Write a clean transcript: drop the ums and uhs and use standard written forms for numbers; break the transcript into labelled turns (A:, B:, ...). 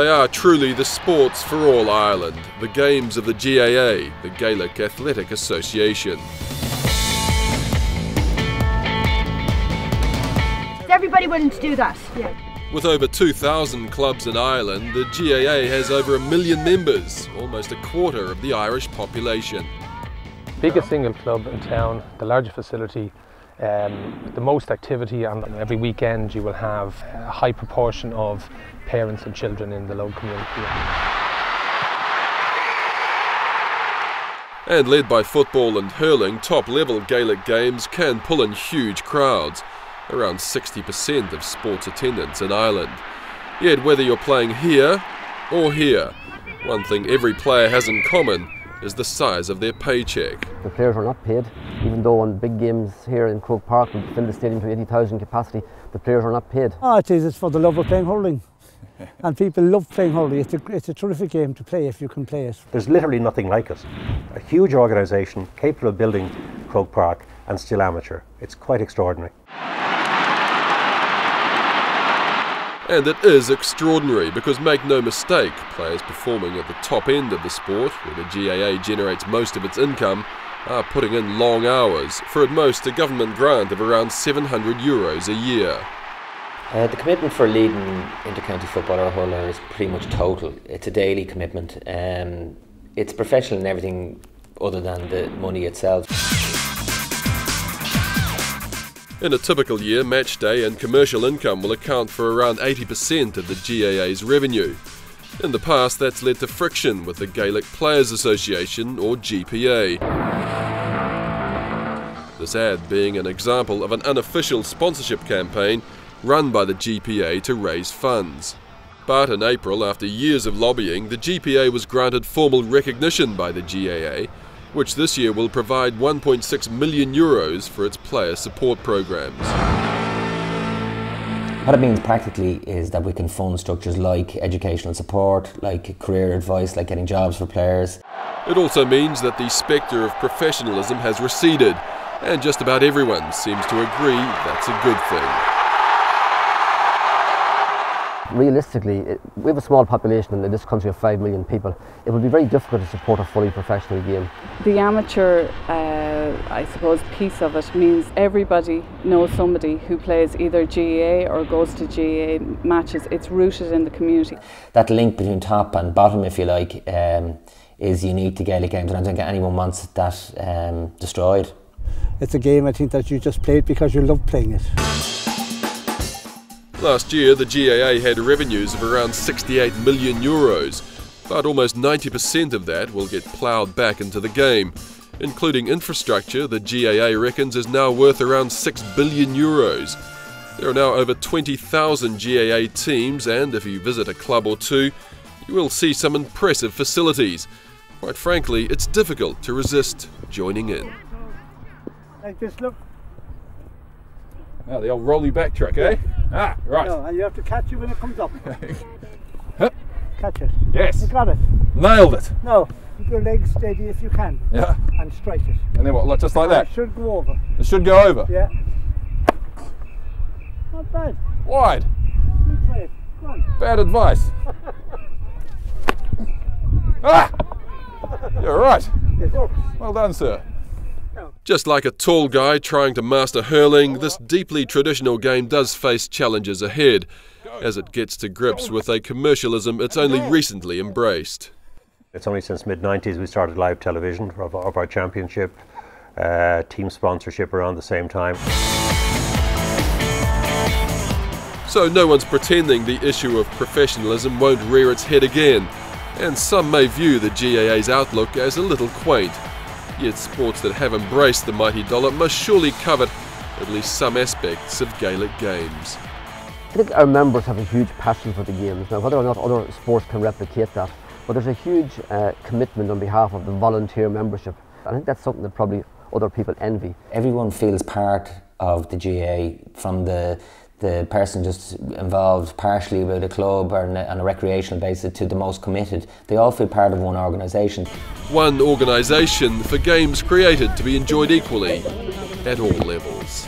A: They are truly the sports for all Ireland, the games of the GAA, the Gaelic Athletic Association.
B: Is everybody willing to do that? Yeah.
A: With over 2,000 clubs in Ireland, the GAA has over 1 million members, almost a quarter of the Irish population.
C: Biggest single club in town, the largest facility, the most activity, and every weekend you will have a high proportion of parents and children in the local community.
A: And led by football and hurling, top-level Gaelic games can pull in huge crowds, around 60% of sports attendance in Ireland. Yet whether you're playing here or here, one thing every player has in common is the size of their paycheck.
D: The players are not paid, even though on big games here in Croke Park we fill the stadium to 80,000 capacity, the players are not paid.
E: Oh, it is, it's for the love of playing hurling. And people love playing hurling. It's a terrific game to play if you can play it.
F: There's literally nothing like it. A huge organisation capable of building Croke Park and still amateur. It's quite extraordinary.
A: And it is extraordinary because, make no mistake, players performing at the top end of the sport, where the GAA generates most of its income, are putting in long hours for at most a government grant of around €700 a year.
G: The commitment for leading inter-county football or hurler is pretty much total. It's a daily commitment. It's professional in everything other than the money itself.
A: In a typical year, match day and commercial income will account for around 80% of the GAA's revenue. In the past, that's led to friction with the Gaelic Players Association, or GPA. This ad being an example of an unofficial sponsorship campaign run by the GPA to raise funds. But in April, after years of lobbying, the GPA was granted formal recognition by the GAA, which this year will provide €1.6 million for its player support programs.
G: What it means practically is that we can fund structures like educational support, like career advice, like getting jobs for players.
A: It also means that the spectre of professionalism has receded, and just about everyone seems to agree that's a good thing.
D: Realistically, we have a small population in this country of 5 million people. It would be very difficult to support a fully professional game.
H: The amateur, I suppose, piece of it means everybody knows somebody who plays either GAA or goes to GAA matches. It's rooted in the community.
G: That link between top and bottom, if you like, is unique to Gaelic games, and I don't think anyone wants that destroyed.
E: It's a game, I think, that you just play it because you love playing it.
A: Last year, the GAA had revenues of around €68 million, but almost 90% of that will get ploughed back into the game. Including infrastructure, the GAA reckons is now worth around €6 billion. There are now over 20,000 GAA teams, and if you visit a club or two, you will see some impressive facilities. Quite frankly, it's difficult to resist joining in.
E: Like this, look.
I: Oh, the old rolly back trick, eh? Ah, right.
E: No, and you have to catch it when it comes up.
I: Huh?
E: Catch it.
I: Yes.
E: You got it.
I: Nailed it.
E: No, keep your legs steady if you can.
I: Yeah.
E: And strike it.
I: And then what, just like that?
E: It should go over.
I: It should go over?
E: Yeah. Not bad.
I: Wide.
E: Good play. Go on.
I: Bad advice. Ah! You're right.
E: It works.
I: Well done, sir.
A: Just like a tall guy trying to master hurling, this deeply traditional game does face challenges ahead, as it gets to grips with a commercialism it's only recently embraced.
F: It's only since mid-90s we started live television of our championship, team sponsorship around the same time.
A: So no one's pretending the issue of professionalism won't rear its head again, and some may view the GAA's outlook as a little quaint. Yet sports that have embraced the mighty dollar must surely covet at least some aspects of Gaelic games.
D: I think our members have a huge passion for the games. Now, whether or not other sports can replicate that, but there's a huge commitment on behalf of the volunteer membership. I think that's something that probably other people envy.
G: Everyone feels part of the GAA, from the person just involved partially with a club or on a recreational basis to the most committed. They all feel part of one organisation.
A: One organisation for games created to be enjoyed equally at all levels.